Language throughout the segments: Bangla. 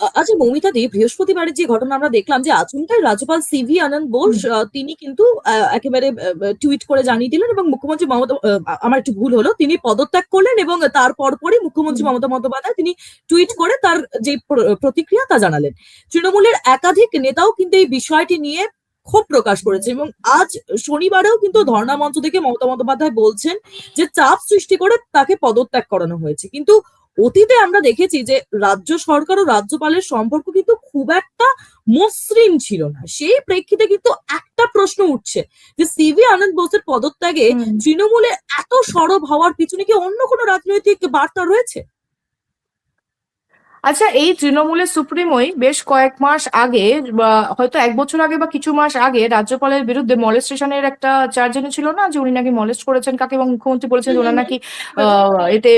আচ্ছা মৌমিতাদি, বৃহস্পতিবারের যে ঘটনা আমরা দেখলাম যে আচমকাই রাজ্যপাল সিভি আনন্দ বোস হুম। তিনি কিন্তু একেবারে টুইট করে জানিয়ে দিলেন এবং মুখ্যমন্ত্রী মমতা আমার একটু ভুল হলো, তিনি পদত্যাগ করলেন এবং তার পরপরই মুখ্যমন্ত্রী হুম। মমতা বন্দ্যোপাধ্যায় তিনি টুইট করে তার যে প্রতিক্রিয়া তা জানালেন। তৃণমূলের একাধিক নেতাও কিন্তু এই বিষয়টি নিয়ে ক্ষোভ প্রকাশ করেছে এবং আজ শনিবারেও কিন্তু ধর্ণা মঞ্চ থেকে মমতা বন্দ্যোপাধ্যায় বলছেন যে চাপ সৃষ্টি করে তাকে পদত্যাগ করানো হয়েছে। কিন্তু অতীতে আমরা দেখেছি যে রাজ্য সরকার ও রাজ্যপালের সম্পর্ক কিন্তু খুব একটা মসৃণ ছিল না। সেই প্রেক্ষিতে কিন্তু একটা প্রশ্ন উঠছে যে সিভি আনন্দ বোসের পদত্যাগে হুম। তৃণমূলের এত সরব হওয়ার পিছনে কি অন্য কোনো রাজনৈতিক বার্তা রয়েছে? আচ্ছা, এই তৃণমূলের সুপ্রিমোই বেশ কয়েক মাস আগে, বা হয়তো এক বছর আগে বা কিছু মাস আগে, রাজ্যপালের বিরুদ্ধে মলেস্টেশনের একটা চার্জ এনেছিল না, যে উনি নাকি মলেস্ট করেছেন কাকে, এবং মুখ্যমন্ত্রী বলেছেন হুম যে হুম ওনার হুম। নাকি এতে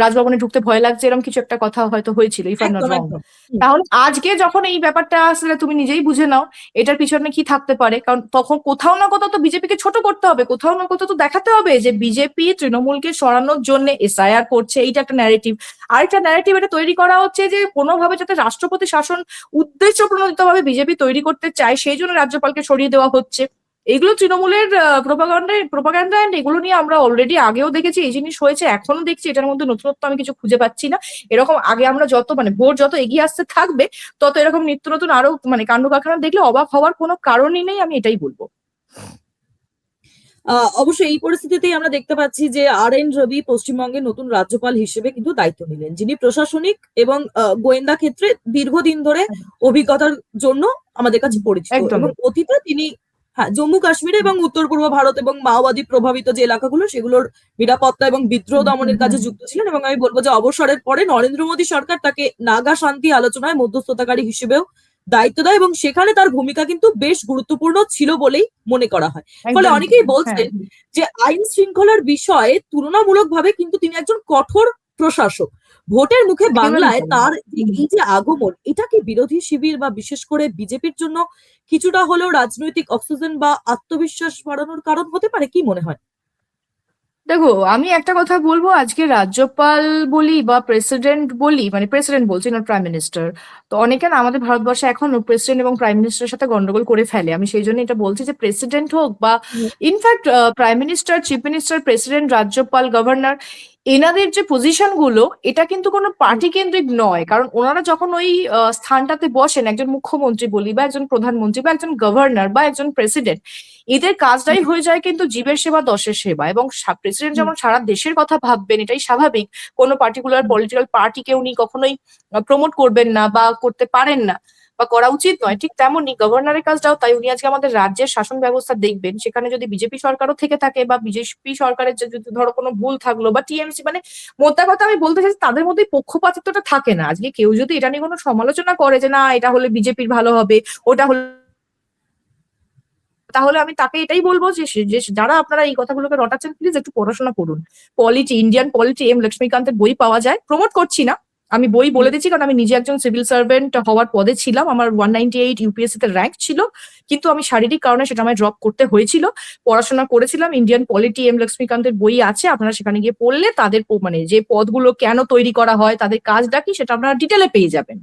রাজভবনে ঢুকতে ভয় লাগছে, এরকম কিছু একটা কথা হয়তো হয়েছিল, ইফ আই নট একদম রং। একদম। হুম। তাহলে আজকে যখন এই ব্যাপারটা আসলে তুমি নিজেই বুঝে নাও এটার পিছনে কি থাকতে পারে, কারণ তখন কোথাও না কোথাও তো বিজেপিকে ছোট করতে হবে, কোথাও না কোথাও তো দেখাতে হবে যে বিজেপি তৃণমূলকে সরানোর জন্য এসআইআর করছে, এইটা একটা ন্যারেটিভ। আরেকটা ন্যারেটিভ এটা তৈরি করা হচ্ছে যে কোনোভাবে যাতে রাষ্ট্রপতি শাসন উদ্দেশ্য প্রণোদিত ভাবে বিজেপি তৈরি করতে চায়, সেই জন্য রাজ্যপালকে সরিয়ে দেওয়া হচ্ছে। এগুলো তৃণমূলের প্রোপাগান্ডা এন্ড এগুলো নিয়ে আমরা অলরেডি আগেও দেখেছি, এই জিনিস হয়েছে, এখনো দেখছি, এটার মধ্যে নতুনত্ব আমি কিছু খুঁজে পাচ্ছি না। এরকম আগে আমরা যত ভোট যত এগিয়ে আসতে থাকবে, তত এরকম নিত্য নতুন আরো কাণ্ড কারখানা দেখলে অবাক হওয়ার কোনো কারণই নেই, আমি এটাই বলবো। অবশ্যই এই পরিস্থিতিতেই আমরা দেখতে পাচ্ছি যে আর এন রবি পশ্চিমবঙ্গের নতুন রাজ্যপাল হিসেবে কিন্তু দায়িত্ব নিলেন, যিনি প্রশাসনিক এবং গোয়েন্দা ক্ষেত্রে দীর্ঘদিন ধরে অভিজ্ঞতার জন্য আমাদের কাছে পরিচিত এবং একদমই। অতীতে তিনি হ্যাঁ জম্মু কাশ্মীরে এবং উত্তর পূর্ব ভারত এবং মাওবাদী প্রভাবিত যে এলাকাগুলো সেগুলোর নিরাপত্তা এবং বিদ্রোহ হুম হুম দমনের কাজে হুম যুক্ত ছিলেন এবং আমি বলবো যে অবসরের পরে নরেন্দ্র মোদী সরকার তাকে নাগা শান্তি আলোচনায় মধ্যস্থতাকারী হিসেবেও দায়িত্ব দেয় এবং সেখানে তার ভূমিকা কিন্তু বেশ গুরুত্বপূর্ণ ছিল বলেই মনে করা হয়। ফলে একদম অনেকেই হ্যাঁ। বলছেন যে আইন শৃঙ্খলার বিষয়ে তুলনামূলকভাবে কিন্তু তিনি একজন কঠোর প্রশাসক। ভোটের মুখে একেবারেই বাংলায় তাই। তার হুম। এই যে আগমন, এটা কি বিরোধী শিবির বা বিশেষ করে বিজেপির জন্য কিছুটা হলেও রাজনৈতিক অক্সিজেন বা আত্মবিশ্বাস বাড়ানোর কারণ হতে পারে? কি মনে হয়? দেখো, আমি একটা কথা বলবো, আজকে রাজ্যপাল বলি বা প্রেসিডেন্ট বলি, মানে প্রেসিডেন্ট বলছি, নট প্রাইম মিনিস্টার, তো অনেকে না আমাদের ভারতবর্ষে এখনো প্রেসিডেন্ট এবং প্রাইম মিনিস্টারের সাথে গন্ডগোল করে ফেলে। আমি সেই জন্য এটা বলছি যে প্রেসিডেন্ট হোক বা in fact prime minister, chief minister, president, রাজ্যপাল, গভর্নর, এনাদের যে পজিশন গুলো, এটা কিন্তু কোনো পার্টি কেন্দ্রিক নয়, কারণ ওনারা যখন ওই স্থানটাতে বসেন, একজন মুখ্যমন্ত্রী বলি বা একজন প্রধানমন্ত্রী বা একজন গভর্নর বা একজন প্রেসিডেন্ট, এদের কাজটাই হয়ে যায় কিন্তু জীবের সেবা দশের সেবা। এবং প্রেসিডেন্ট যেমন সারা দেশের কথা ভাববেন, এটাই স্বাভাবিক, কোনো পার্টিকুলার পলিটিক্যাল পার্টিকে উনি কখনোই প্রমোট করবেন না বা করতে পারেন না বা করা উচিত নয়, ঠিক তেমনই গভর্নরের কাজটাও তাই। উনি আজকে আমাদের রাজ্যের শাসন ব্যবস্থা দেখবেন, সেখানে যদি বিজেপি সরকারও থেকে থাকে বা বিজেপি সরকারের যদি ধরো কোনো ভুল থাকলো বা টিএমসি, মানে মোদ্দা কথা আমি বলতে চাইছি তাদের মধ্যে পক্ষপাতিত্বটা থাকে না। আজকে কেউ যদি এটা নিয়ে কোনো সমালোচনা করে যে না এটা হলে বিজেপির ভালো হবে, ওটা হলে, তাহলে আমি তাকে এটাই বলবো যে যারা আপনারা এই কথাগুলোকে রটাচ্ছেন, প্লিজ একটু পড়াশোনা করুন। পলিটি, ইন্ডিয়ান পলিটি, এম লক্ষ্মীকান্তের বই পাওয়া যায়, প্রমোট করছি না, আমি বই বলে দিচ্ছি, কারণ আমি নিজে একজন সিভিল সার্ভেন্ট হওয়ার পদে ছিলাম, আমার 198 ইউপিএসসি তে র্যাঙ্ক ছিল, কিন্তু আমি শারীরিক কারণে সেটা আমায় ড্রপ করতে হয়েছিল। পড়াশোনা করেছিলাম, ইন্ডিয়ান পলিটি, এম লক্ষ্মীকান্তের বই আছে, আপনারা সেখানে গিয়ে পড়লে তাদের মানে যে পদগুলো কেন তৈরি করা হয়, তাদের কাজটা কি, সেটা আপনারা ডিটেলে পেয়ে যাবেন।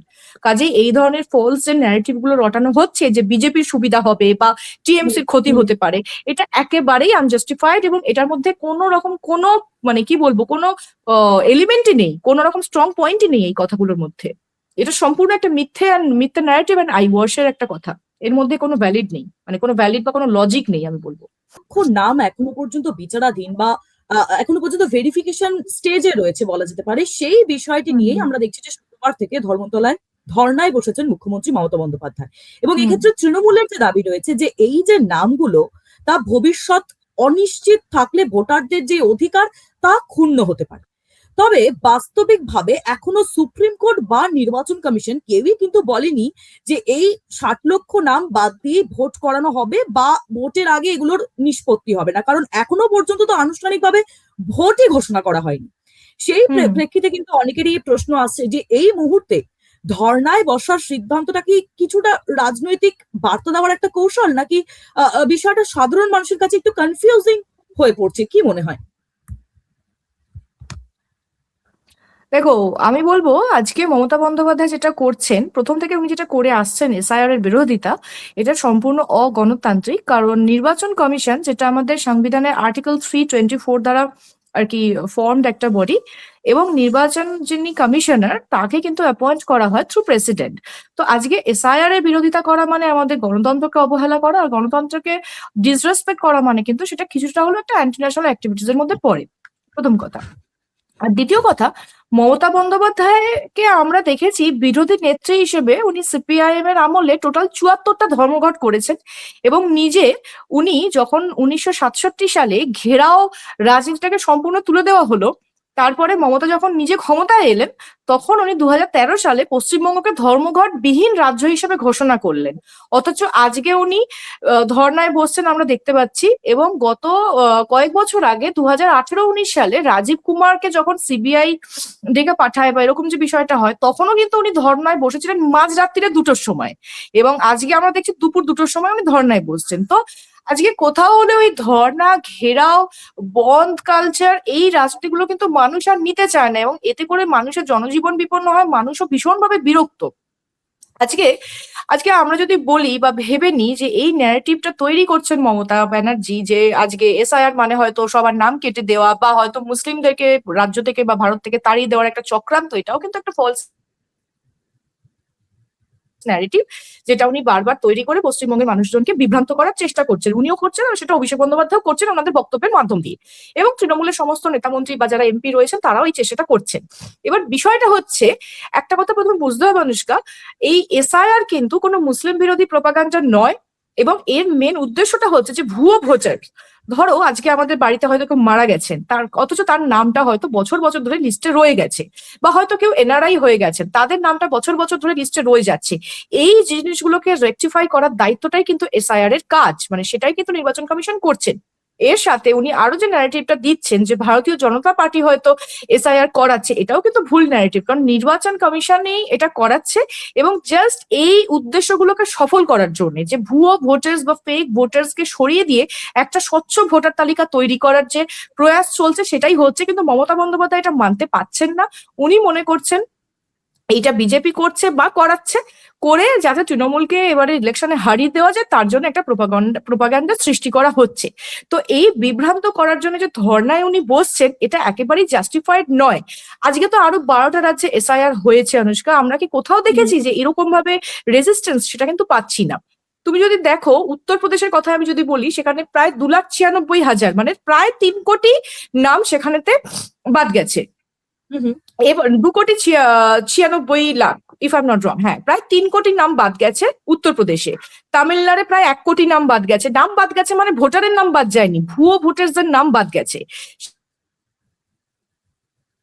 কাজেই এই ধরনের ফলস যে ন্যারেটিভ গুলো রটানো হচ্ছে যে বিজেপির সুবিধা হবে বা টিএমসির ক্ষতি হতে পারে, এটা একেবারেই আনজাস্টিফাইড, এবং এটার মধ্যে কোনো রকম কোনো কি বলবো, কোনো এলিমেন্টই নেই, কোনো রকম স্ট্রং পয়েন্টই নেই এই কথাগুলোর মধ্যে। এটা সম্পূর্ণ একটা মিথ্যে ন্যারেটিভ অ্যান্ড আই ওয়াশের একটা কথা। এর মধ্যে কোনো ভ্যালিড নেই, মানে কোনো ভ্যালিড বা কোনো লজিক নেই, আমি বলবো। নাম এখনো পর্যন্ত বিচারাধীন বা এখনো পর্যন্ত ভেরিফিকেশন স্টেজে রয়েছে বলা যেতে পারে, সেই বিষয়টি হুম নিয়েই হুম আমরা দেখছি যে শুক্রবার থেকে ধর্মতলায় ধর্নায় বসেছেন মুখ্যমন্ত্রী মমতা বন্দ্যোপাধ্যায় এবং হুম এক্ষেত্রে তৃণমূলের যে দাবি রয়েছে যে এই যে নামগুলো তা ভবিষ্যৎ অনিশ্চিত থাকলে ভোটারদের যে অধিকার তা ক্ষুণ্ণ হতে পারে। তবে বাস্তবিকভাবে এখনো সুপ্রিম কোর্ট বা নির্বাচন কমিশন কেউই কিন্তু বলেনি যে এই 60 লক্ষ নাম বাদ দিয়ে ভোট করানো হবে বা ভোটের আগে এগুলোর নিষ্পত্তি হবে না, কারণ এখনো পর্যন্ত তো আনুষ্ঠানিকভাবে ভোটই ঘোষণা করা হয়নি। সেই হুম। প্রেক্ষিতে কিন্তু অনেকেরই এই প্রশ্ন আসছে যে এই মুহূর্তে ধর্নায় বসার সিদ্ধান্তটা কি কিছুটা রাজনৈতিক বার্তা দেওয়ার একটা কৌশল, নাকি বিষয়টা সাধারণ মানুষের কাছে একটু কনফিউজিং হয়ে পড়ছে? কি মনে হয়? দেখো, আমি বলবো আজকে মমতা বন্দ্যোপাধ্যায় যেটা করছেন, প্রথম থেকে উনি যেটা করে আসছেন এসআইআর এর বিরোধিতা, এটা সম্পূর্ণ অগণতান্ত্রিক। কারণ নির্বাচন কমিশন, যেটা আমাদের সংবিধানের আর্টিকেল 324 দ্বারা আর কি ফর্মড একটা বডি, এবং নির্বাচন যিনি কমিশনার তাকে কিন্তু অ্যাপয়েন্ট করা হয় থ্রু প্রেসিডেন্ট। তো আজকে এসআইআর এর বিরোধিতা করা মানে আমাদের গণতন্ত্রকে অবহেলা করা, আর গণতন্ত্রকে ডিসরেসপেক্ট করা মানে কিন্তু সেটা কিছুটা হলো একটা অ্যান্টি ন্যাশনাল অ্যাক্টিভিটিস এর মধ্যে পড়ে, প্রথম কথা। আর দ্বিতীয় কথা, মমতা বন্দ্যোপাধ্যায়কে আমরা দেখেছি বিরোধী নেত্রী হিসেবে উনি সিপিআইএম এর আমলে টোটাল 74টা ধর্মঘট করেছেন, এবং নিজে উনি যখন 1967 সালে ঘেরাও রাজনীতিটাকে সম্পূর্ণ তুলে দেওয়া হলো, তারপরে মমতা যখন নিজে ক্ষমতায় এলেন, তখন উনি 2013 সালে পশ্চিমবঙ্গকে ধর্মঘট বিহীন রাজ্য হিসেবে ঘোষণা করলেন। অথচ আজকে উনি ধর্নায় বসছেন আমরা দেখতে পাচ্ছি। এবং গত কয়েক বছর আগে 2018-19 সালে রাজীব কুমারকে যখন সিবিআই ডেকে পাঠায় বা এরকম যে বিষয়টা হয়, তখনও কিন্তু উনি ধর্নায় বসেছিলেন মাঝরাত্রিরে 2টোর সময়, এবং আজকে আমরা দেখছি দুপুর 2টোর সময় উনি ধর্নায় বসছেন। তো আজকে কোথাও হলে ওই ধর্না, ঘেরাও, বন্ধ কালচার, এই রাজনীতিগুলো কিন্তু মানুষ আর নিতে চায় না, এবং এতে করে মানুষের জনজীবন বিপন্ন হয়, মানুষও ভীষণভাবে বিরক্ত। আজকে আজকে আমরা যদি বলি বা ভেবে নিই যে এই ন্যারেটিভটা তৈরি করছেন মমতা ব্যানার্জি, যে আজকে এসআইআর মানে হয়তো সবার নাম কেটে দেওয়া, বা হয়তো মুসলিমদেরকে রাজ্য থেকে বা ভারত থেকে তাড়িয়ে দেওয়ার একটা চক্রান্ত, এটাও কিন্তু একটা ফলস ন্যারেটিভ, যেটা উনি বারবার তৈরি করে পশ্চিমবঙ্গের মানুষজনকে বিভ্রান্ত করার চেষ্টা করছেন। উনিও করছেন, আর সেটা অভিষেক বন্দ্যোপাধ্যায় করছেন ওনাদের বক্তব্যের মাধ্যম দিয়ে, এবং তৃণমূলের সমস্ত নেতামন্ত্রী বা যারা এমপি রয়েছেন তারাও এই চেষ্টাটা করছেন। এবার বিষয়টা হচ্ছে, একটা কথা প্রথমে বুঝতে হবে অনুষ্কা, এই এসআইআর কিন্তু কোনো মুসলিম বিরোধী প্রপাগান্ডা নয়, এবং এর মেন উদ্দেশ্যটা হচ্ছে যে ভুয়ো ভোটার, ধরো আজকে আমাদের বাড়িতে হয়তো কেউ মারা গেছেন, তার অথচ তার নামটা হয়তো বছর বছর ধরে লিস্টে রয়ে গেছে, বা হয়তো কেউ এনআরআই হয়ে গেছেন, তাদের নামটা বছর বছর ধরে লিস্টে রয়ে যাচ্ছে। এই জিনিসগুলোকে রেকটিফাই করার দায়িত্বটাই কিন্তু এসআইআর এর কাজ, মানে সেটাই কিন্তু নির্বাচন কমিশন করছেন। এর সাথে উনি আরো যে ন্যারেটিভটা দিচ্ছেন যে ভারতীয় জনতা পার্টি হয়তো এসআইআর করাচ্ছে, এটাও কিন্তু ভুল ন্যারেটিভ, কারণ নির্বাচন কমিশনই এটা করাচ্ছে, এবং জাস্ট এই উদ্দেশ্যগুলোকে সফল করার জন্য, যে ভুয়ো ভোটার্স বা ফেক ভোটার্স কে সরিয়ে দিয়ে একটা স্বচ্ছ ভোটার তালিকা তৈরি করার যে প্রয়াস চলছে, সেটাই হচ্ছে। কিন্তু মমতা বন্দ্যোপাধ্যায় এটা মানতে পারছেন না। উনি মনে করছেন এইটা বিজেপি করছে বা করাচ্ছে, করে যাতে তৃণমূলকে এবারে ইলেকশনে হারিয়ে দেওয়া যায়, তার জন্য একটা প্রোপাগান্ডা সৃষ্টি করা হচ্ছে। তো এই বিভ্রান্ত করার জন্য যে ধর্নায় উনি বসছেন, এটা একেবারেই জাস্টিফাইড নয়। আজকে তো আরো 12টা রাজ্যে এসআইআর হয়েছে অনুষ্কা, আমরা কি কোথাও দেখেছি যে এরকম ভাবে রেজিস্ট্যান্স? সেটা কিন্তু পাচ্ছি না। তুমি যদি দেখো উত্তরপ্রদেশের কথা আমি যদি বলি, সেখানে প্রায় 2,96,000, মানে প্রায় 3 কোটি নাম সেখানেতে বাদ গেছে। এবার 2,96,00,000, if I am not wrong, হ্যাঁ প্রায় 3 কোটি নাম বাদ গেছে উত্তরপ্রদেশে। তামিলনাড়ে প্রায় 1 কোটি নাম বাদ গেছে। নাম বাদ গেছে মানে ভোটারের নাম বাদ যায়নি, ভুয়ো ভোটারদের নাম বাদ গেছে।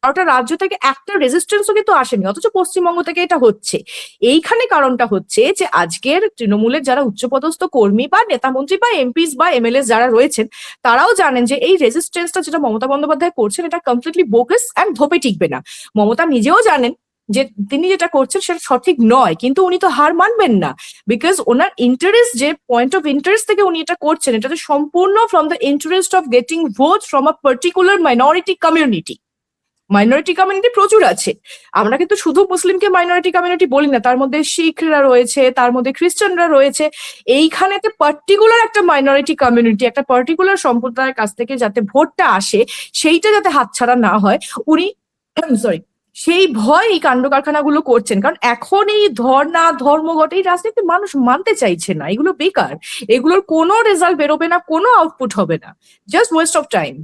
ওটা রাজ্য থেকে একটা রেজিস্ট্যান্সও কিন্তু আসেনি, অথচ পশ্চিমবঙ্গ থেকে এটা হচ্ছে। এইখানে কারণটা হচ্ছে যে আজকের তৃণমূলের যারা উচ্চপদস্থ কর্মী বা নেতামন্ত্রী বা এমপিস বা এমএলএ যারা রয়েছেন, তারাও জানেন যে এই রেজিস্ট্যান্সটা যেটা মমতা বন্দ্যোপাধ্যায় করছেন, এটা কমপ্লিটলি বোগাস অ্যান্ড ধোপে টিকবে না। মমতা নিজেও জানেন যে তিনি যেটা করছেন সেটা সঠিক নয়, কিন্তু উনি তো হার মানবেন না, বিকজ ওনার ইন্টারেস্ট, যে পয়েন্ট অফ ইন্টারেস্ট থেকে উনি এটা করছেন, এটা তো সম্পূর্ণ from the interest of getting vote from a particular minority community. Minority community প্রচুর আছে, আমরা কিন্তু শুধু মুসলিমকে মাইনরিটি কমিউনিটি বলি না, তার মধ্যে শিখরা রয়েছে, তার মধ্যে খ্রিস্টানরা রয়েছে। এইখানেতে পার্টিকুলার একটা মাইনরিটি কমিউনিটি, একটা পার্টিকুলার সম্প্রদায়ের কাছ থেকে যাতে ভোটটা আসে, সেইটা যাতে হাতছাড়া না হয়, উনি সরি সেই ভয় এই কাণ্ড কারখানাগুলো করছেন। কারণ এখন এই ধর্ণা, ধর্মঘট, এই রাজনীতি মানুষ মানতে চাইছে না, এগুলো বেকার, এগুলোর কোনো রেজাল্ট বেরোবে না, কোনো আউটপুট হবে না, জাস্ট ওয়েস্ট অফ টাইম।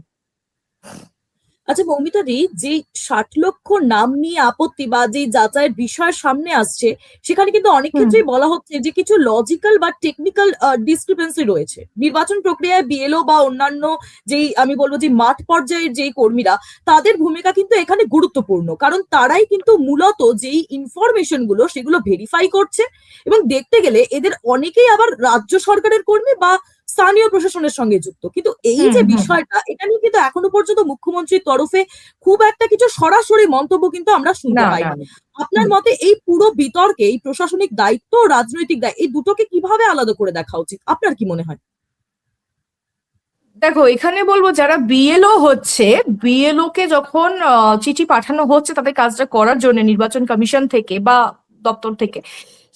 আচ্ছা মৌমিতা দি, যে 60 লক্ষ নাম নিয়ে আপত্তি বা যে যাচাইয়ের বিষয় সামনে আসছে, সেখানে কিন্তু অনেক ক্ষেত্রেই বলা হচ্ছে যে কিছু লজিক্যাল বা টেকনিক্যাল ডিসক্রিপেন্সি রয়েছে নির্বাচন প্রক্রিয়ায়। বিএলও বা অন্যান্য যেই আমি বলবো যে মাঠ পর্যায়ের যেই কর্মীরা, তাদের ভূমিকা কিন্তু এখানে গুরুত্বপূর্ণ, কারণ তারাই কিন্তু মূলত যেই ইনফরমেশন গুলো সেগুলো ভেরিফাই করছে। এবং দেখতে গেলে এদের অনেকেই আবার রাজ্য সরকারের কর্মী বা স্থানীয় প্রশাসনের সঙ্গে যুক্ত। কিন্তু এই যে বিষয়টা, এটা নিয়ে কিন্তু এখনো পর্যন্ত মুখ্যমন্ত্রীর তরফে খুব একটা কিছু সরাসরি মন্তব্য কিন্তু আমরা শুনতে না পাই না না। আপনার মতে এই পুরো বিতর্কে এই প্রশাসনিক দায়িত্ব ও রাজনৈতিক দায়িত্ব, এই দুটোকে কিভাবে আলাদা করে দেখা উচিত? আপনার কি মনে হয়? দেখো এখানে বলবো যারা বিএলও হচ্ছে, বিএলও কে যখন চিঠি পাঠানো হচ্ছে তাদের কাজটা করার জন্য নির্বাচন কমিশন থেকে বা দপ্তর থেকে,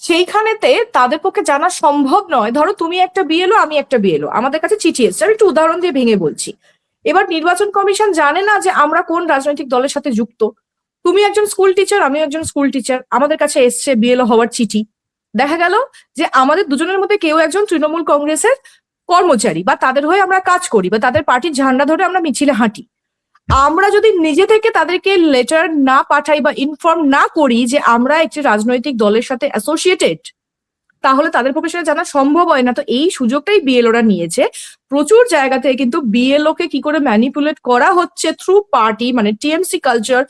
সেইখানেতে তাদের পক্ষে জানা সম্ভব নয়। ধরো তুমি একটা বিএলও, আমি একটা বিএলও, আমাদের কাছে চিঠি এসেছে, আমি একটু উদাহরণ দিয়ে ভেঙে বলছি। এবার নির্বাচন কমিশন জানে না যে আমরা কোন রাজনৈতিক দলের সাথে যুক্ত। তুমি একজন স্কুল টিচার, আমি একজন স্কুল টিচার, আমাদের কাছে এসছে বিএলও হওয়ার চিঠি। দেখা গেল যে আমাদের দুজনের মধ্যে কেউ একজন তৃণমূল কংগ্রেসের কর্মচারী, বা তাদের হয়ে আমরা কাজ করি, বা তাদের পার্টির ঝান্ডা ধরে আমরা মিছিলে হাঁটি। আমরা যদি নিজে থেকে তাদেরকে লেটার না পাঠাই বা ইনফর্ম না করি যে আমরা একটি রাজনৈতিক দলের সাথে অ্যাসোসিয়েটেড, তাহলে তাদের পক্ষে সেটা জানা সম্ভব হয় না। তো এই সুযোগটাই বিএলওরা নিয়েছে। প্রচুর জায়গা থেকে কিন্তু বিএলও কে কি করে ম্যানিপুলেট করা হচ্ছে থ্রু পার্টি, মানে টিএমসি কালচার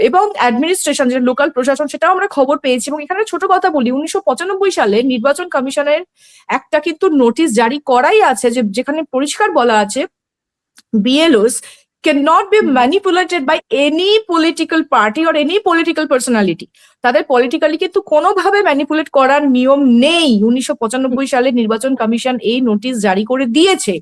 এবং অ্যাডমিনিস্ট্রেশন, যেটা লোকাল প্রশাসন, সেটাও আমরা খবর পেয়েছি। এবং এখানে ছোট কথা বলি, 1995 সালে নির্বাচন কমিশনের একটা কিন্তু নোটিশ জারি করাই আছে, যেখানে পরিষ্কার বলা আছে BLOs cannot be manipulated by any political party or any political personality. তাদের পলিটিক্যালি কিন্তু কোনোভাবে ম্যানিপুলেট করার নিয়ম নেই। 1995 সালে নির্বাচন কমিশন এই নোটিশ জারি করে দিয়েছে।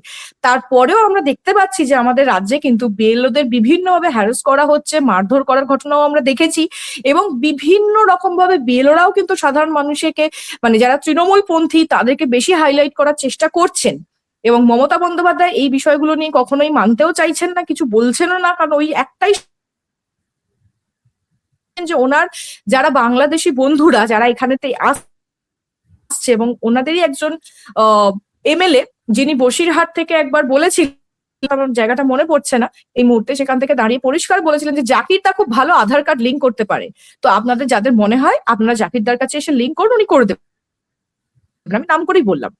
তারপরেও আমরা দেখতে পাচ্ছি যে আমাদের রাজ্যে কিন্তু বিএলওদের বিভিন্নভাবে হ্যারাস করা হচ্ছে, মারধর করার ঘটনাও আমরা দেখেছি। এবং বিভিন্ন রকম ভাবে বিএলওরাও কিন্তু সাধারণ মানুষকে, মানে যারা তৃণমূলপন্থী, তাদেরকে বেশি হাইলাইট করার চেষ্টা করছেন। এবং মমতা বন্দ্যোপাধ্যায় এই বিষয়গুলো নিয়ে কখনোই মানতেও চাইছেন না, কিছু বলছেনও না, কারণ ওই একটাই যে ওনার যারা বাংলাদেশি বন্ধুরা যারা এখানেতে আসছে, এবং ওনাদেরই একজন এমএলএ যিনি বসিরহাট থেকে একবার বলেছিলেন, আমার জায়গাটা মনে পড়ছে না এই মুহূর্তে, সেখান থেকে দাঁড়িয়ে পরিষ্কার বলেছিলেন যে জাকির দা খুব ভালো আধার কার্ড লিঙ্ক করতে পারে। তো আপনাদের যাদের মনে হয় আপনারা জাকির দার কাছে এসে লিঙ্ক করুন, উনি করে দেবেন। আমি নাম করেই বললাম।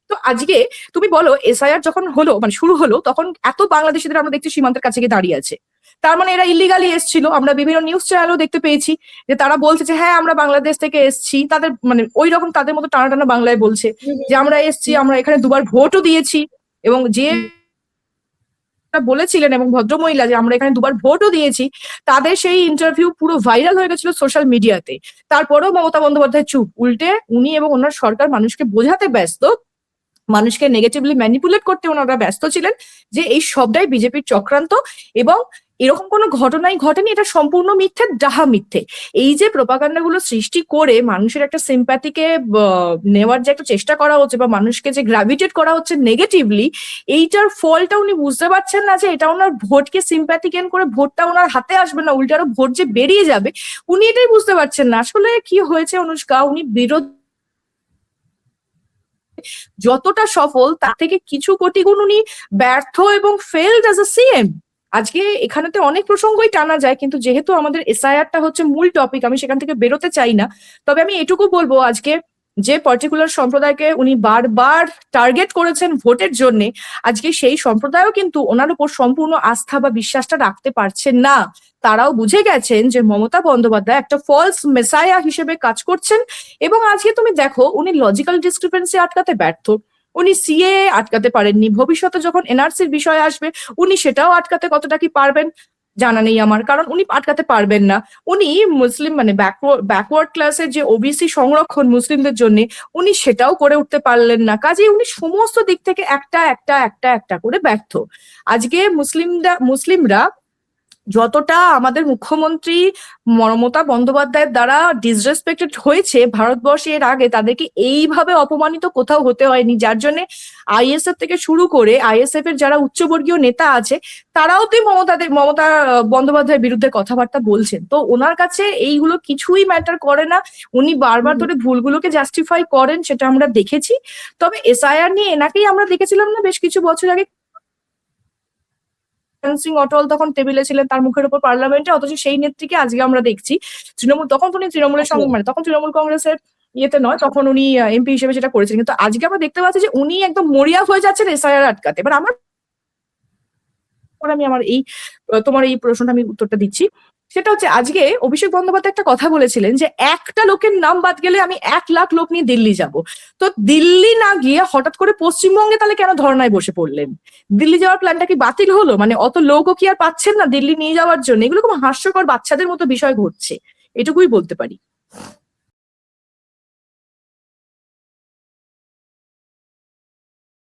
তো আজকে তুমি বলো এসআইআর যখন হলো, মানে শুরু হলো, তখন এত বাংলাদেশিদের আমরা দেখছি সীমান্তের কাছে গিয়ে দাঁড়িয়ে আছে। তার মানে এরা ইলিগালি এসছিল। আমরা বিভিন্ন নিউজ চ্যানেলও দেখতে পেয়েছি যে তারা বলছে যে হ্যাঁ আমরা বাংলাদেশ থেকে এসছি। তাদের মানে ওই রকম তাদের মতো টানা টানা বাংলায় বলছে যে আমরা এসছি, আমরা এখানে দুবার ভোটও দিয়েছি। এবং যে বলেছিলেন এবং ভদ্রমহিলা যে আমরা এখানে দুবার ভোটও দিয়েছি, তাদের সেই ইন্টারভিউ পুরো ভাইরাল হয়ে গেছিল সোশ্যাল মিডিয়াতে। তারপরেও মমতা বন্দ্যোপাধ্যায় চুপ। উল্টে উনি এবং ওনার সরকার মানুষকে বোঝাতে ব্যস্ত, মানুষকে নেগেটিভলি ম্যানিপুলেট করতে ওনারা ব্যস্ত ছিলেন যে এই সবটাই বিজেপির চক্রান্ত এবং এরকম কোনো ঘটনাই ঘটেনি, এটা সম্পূর্ণ মিথ্যে, ডাহা মিথ্যে। এই যে প্রোপাগান্ডা গুলো সৃষ্টি করে মানুষের একটা সিম্প্যাথিকে নেওয়ার যে একটা চেষ্টা করা হচ্ছে, বা মানুষকে যে গ্র্যাভিটেট করা হচ্ছে নেগেটিভলি, এইটার ফলটা উনি বুঝতে পারছেন না যে এটা ওনার ভোটকে সিম্প্যাথি গেইন করে ভোটটা ওনার হাতে আসবে না, উল্টে আরো ভোট যে বেরিয়ে যাবে, উনি এটাই বুঝতে পারছেন না। আসলে কি হয়েছে অনুষ্কা, উনি বিরোধী যতটা সফল তার থেকে কিছু কোটি গুণ উনি ব্যর্থ এবং ফেলড অ্যাজ আ সিএম। আজকে এখানেতে অনেক প্রসঙ্গই টানা যায়, কিন্তু যেহেতু আমাদের এসআইআরটা হচ্ছে মূল টপিক, আমি সেখান থেকে বেরোতে চাই না। তবে আমি এটুকু বলবো, আজকে যে পার্টিকুলার সম্প্রদায়কে উনি বারবার টার্গেট করেছেন ভোটের জন্য, আজকে সেই সম্প্রদায়ও কিন্তু ওনার উপর সম্পূর্ণ আস্থা বা বিশ্বাসটা রাখতে পারছেন না। তারাও বুঝে গেছেন যে মমতা বন্দ্যোপাধ্যায় একটা ফলস মেসায়া হিসেবে কাজ করছেন। এবং আজকে তুমি দেখো উনি লজিক্যাল ডিসক্রিপেন্সি আটকাতে ব্যর্থ। উনি সিএ আটকাতে পারেননি, ভবিষ্যতে যখন এনআরসির বিষয় আসবে উনি সেটাও আটকাতে কতটা কি পারবেন জানা নেই আমার, কারণ উনি আটকাতে পারবেন না। উনি মুসলিম মানে ব্যাকওয়ার্ড ক্লাসের যে ওবিসি সংরক্ষণ মুসলিমদের জন্য, উনি সেটাও করে উঠতে পারলেন না। কাজেই উনি সমস্ত দিক থেকে একটা একটা একটা একটা করে ব্যর্থ। আজকে মুসলিমরা যতটা আমাদের মুখ্যমন্ত্রী মমতা বন্দ্যোপাধ্যায়ের দ্বারা ডিসরেসপেক্টেড হয়েছে ভারতবর্ষে, এর আগে তাদেরকে এইভাবে অপমানিত কোথাও হতে হয়নি। যার জন্য আইএসএফ থেকে শুরু করে আইএসএফ এর যারা উচ্চবর্গীয় নেতা আছে, তারাও তো মমতা বন্দ্যোপাধ্যায়ের বিরুদ্ধে কথাবার্তা বলছেন। তো ওনার কাছে এইগুলো কিছুই ম্যাটার করে না, উনি বারবার ধরে ভুলগুলোকে জাস্টিফাই করেন, সেটা আমরা দেখেছি। তবে এসআইআর নিয়ে এনাকেই আমরা দেখেছিলাম না বেশ কিছু বছর আগে, সিং অটল তখন টেবিলে ছিলেন, তার মুখের উপর পার্লামেন্টে, অথচ সেই নেত্রীকে আজকে আমরা দেখছি তৃণমূল, তখন উনি তৃণমূলের সঙ্গে মানে তখন তৃণমূল কংগ্রেসের ইয়েতে নয়, তখন উনি এমপি হিসেবে সেটা করেছিলেন। কিন্তু আজকে আমরা দেখতে পাচ্ছি যে উনি একদম মরিয়া হয়ে যাচ্ছেন এসআইআর আটকাতে। এবার আমি আমার এই তোমার এই প্রশ্নটা আমি উত্তরটা দিচ্ছি। সেটা হচ্ছে আজকে অভিষেক বন্দ্যোপাধ্যায় একটা কথা বলেছিলেন যে একটা লোকের নাম বাদ গেলে আমি 1 লাখ লোক নিয়ে দিল্লি যাব। তো দিল্লি না গিয়ে হঠাৎ করে পশ্চিমবঙ্গে তাহলে কেন ধর্নায় বসে পড়লেন? দিল্লি যাওয়ার প্ল্যানটা কি বাতিল হলো? মানে অত লোকও কি আর পাচ্ছেন না দিল্লি নিয়ে যাওয়ার জন্য? এগুলো খুব হাস্যকর বাচ্চাদের মতো বিষয় ঘটছে, এটুকুই বলতে পারি।